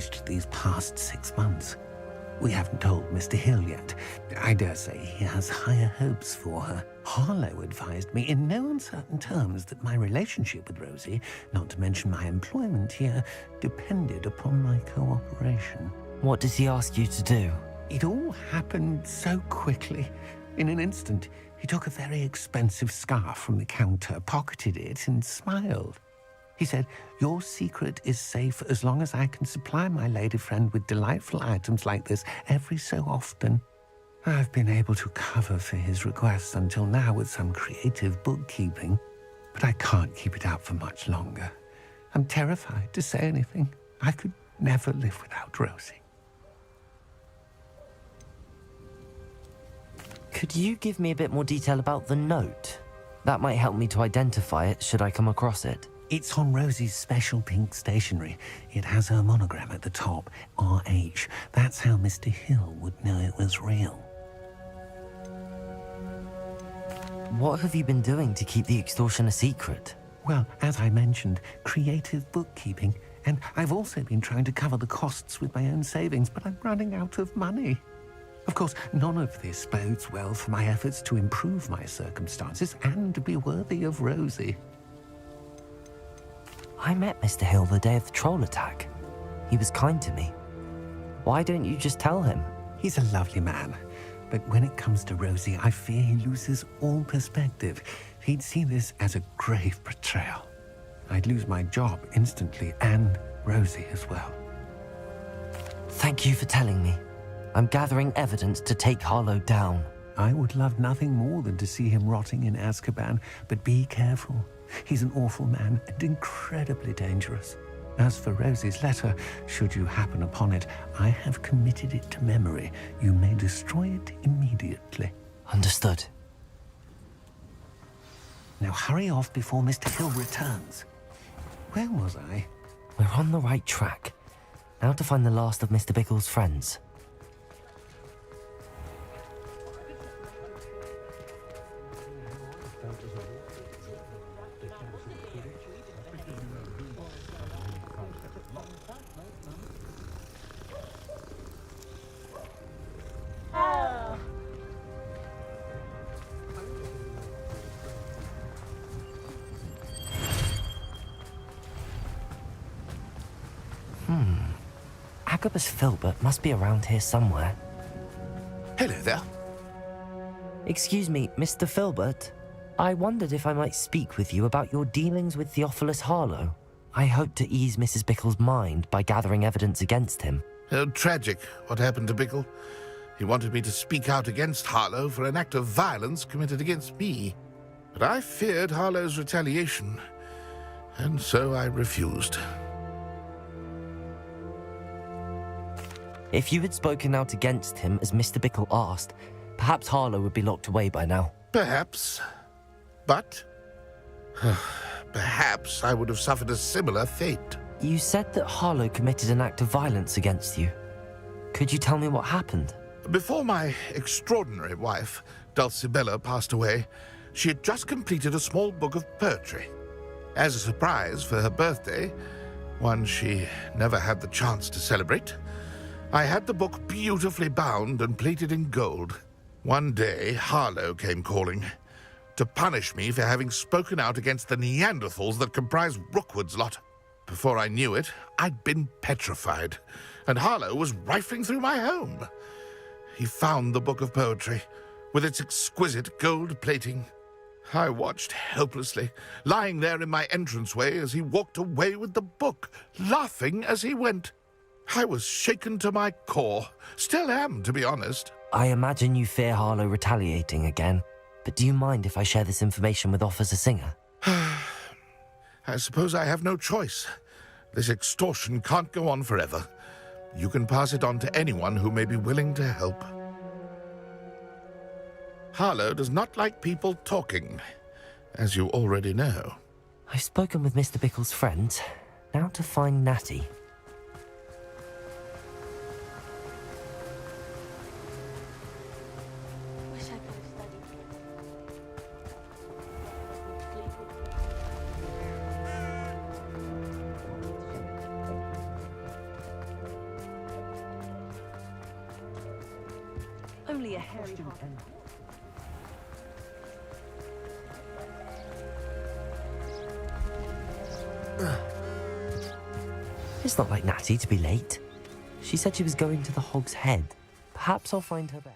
changed these past 6 months. We haven't told Mr. Hill yet. I dare say he has higher hopes for her. Harlow advised me in no uncertain terms that my relationship with Rosie, not to mention my employment here, depended upon my cooperation. What does he ask you to do? It all happened so quickly. In an instant, he took a very expensive scarf from the counter, pocketed it, and smiled. He said, "Your secret is safe as long as I can supply my lady friend with delightful items like this every so often." I've been able to cover for his requests until now with some creative bookkeeping, but I can't keep it up for much longer. I'm terrified to say anything. I could never live without Rosie. Could you give me a bit more detail about the note? That might help me to identify it should I come across it. It's on Rosie's special pink stationery. It has her monogram at the top, RH. That's how Mr. Hill would know it was real. What have you been doing to keep the extortion a secret? Well, as I mentioned, creative bookkeeping. And I've also been trying to cover the costs with my own savings, but I'm running out of money. Of course, none of this bodes well for my efforts to improve my circumstances and to be worthy of Rosie. I met Mr. Hill the day of the troll attack. He was kind to me. Why don't you just tell him? He's a lovely man, but when it comes to Rosie, I fear he loses all perspective. He'd see this as a grave betrayal. I'd lose my job instantly, and Rosie as well. Thank you for telling me. I'm gathering evidence to take Harlow down. I would love nothing more than to see him rotting in Azkaban, but be careful. He's an awful man and incredibly dangerous. As for Rosie's letter, should you happen upon it, I have committed it to memory. You may destroy it immediately. Understood. Now hurry off before Mr. Hill returns. Where was I? We're on the right track. Now to find the last of Mr. Bickle's friends. Agabus Filbert must be around here somewhere. Hello there. Excuse me, Mr. Filbert. I wondered if I might speak with you about your dealings with Theophilus Harlow. I hope to ease Mrs. Bickle's mind by gathering evidence against him. Oh, tragic what happened to Bickle. He wanted me to speak out against Harlow for an act of violence committed against me. But I feared Harlow's retaliation, and so I refused. If you had spoken out against him as Mr. Bickle asked, perhaps Harlow would be locked away by now. Perhaps. But perhaps I would have suffered a similar fate. You said that Harlow committed an act of violence against you. Could you tell me what happened? Before my extraordinary wife, Dulcibella, passed away, she had just completed a small book of poetry. As a surprise for her birthday, one she never had the chance to celebrate, I had the book beautifully bound and plated in gold. One day, Harlow came calling to punish me for having spoken out against the Neanderthals that comprise Rookwood's lot. Before I knew it, I'd been petrified, and Harlow was rifling through my home. He found the book of poetry, with its exquisite gold plating. I watched helplessly, lying there in my entranceway as he walked away with the book, laughing as he went. I was shaken to my core. Still am, to be honest. I imagine you fear Harlow retaliating again, but do you mind if I share this information with Officer Singer? I suppose I have no choice. This extortion can't go on forever. You can pass it on to anyone who may be willing to help. Harlow does not like people talking, as you already know. I've spoken with Mr. Bickle's friends. Now to find Natty. Only a hairy It's not like Natty to be late. She said she was going to the Hog's Head. Perhaps I'll find her there.